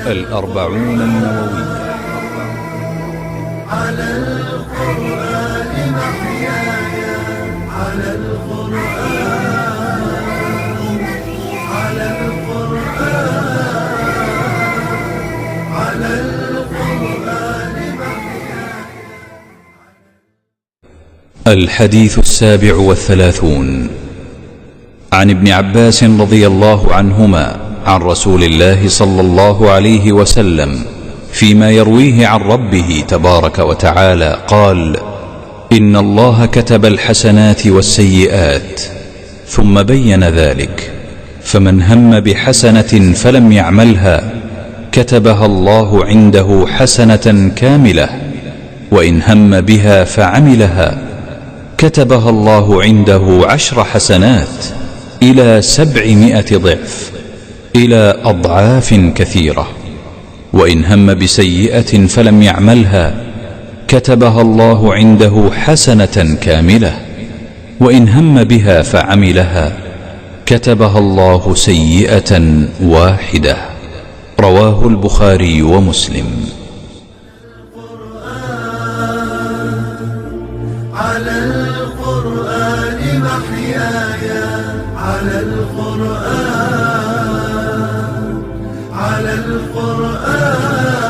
الأربعون النووية. على القرآن محياي، على القرآن، على القرآن، على القرآن محياي. الحديث 37 عن ابن عباس رضي الله عنهما عن رسول الله صلى الله عليه وسلم فيما يرويه عن ربه تبارك وتعالى قال: إن الله كتب الحسنات والسيئات، ثم بين ذلك، فمن هم بحسنة فلم يعملها كتبها الله عنده حسنة كاملة، وإن هم بها فعملها كتبها الله عنده 10 حسنات إلى 700 ضعف، إلى أضعاف كثيرة. وإن هم بسيئة فلم يعملها كتبها الله عنده حسنة كاملة، وإن هم بها فعملها كتبها الله سيئة واحدة. رواه البخاري ومسلم. على القرآن محياي، على القرآن، على القرآن.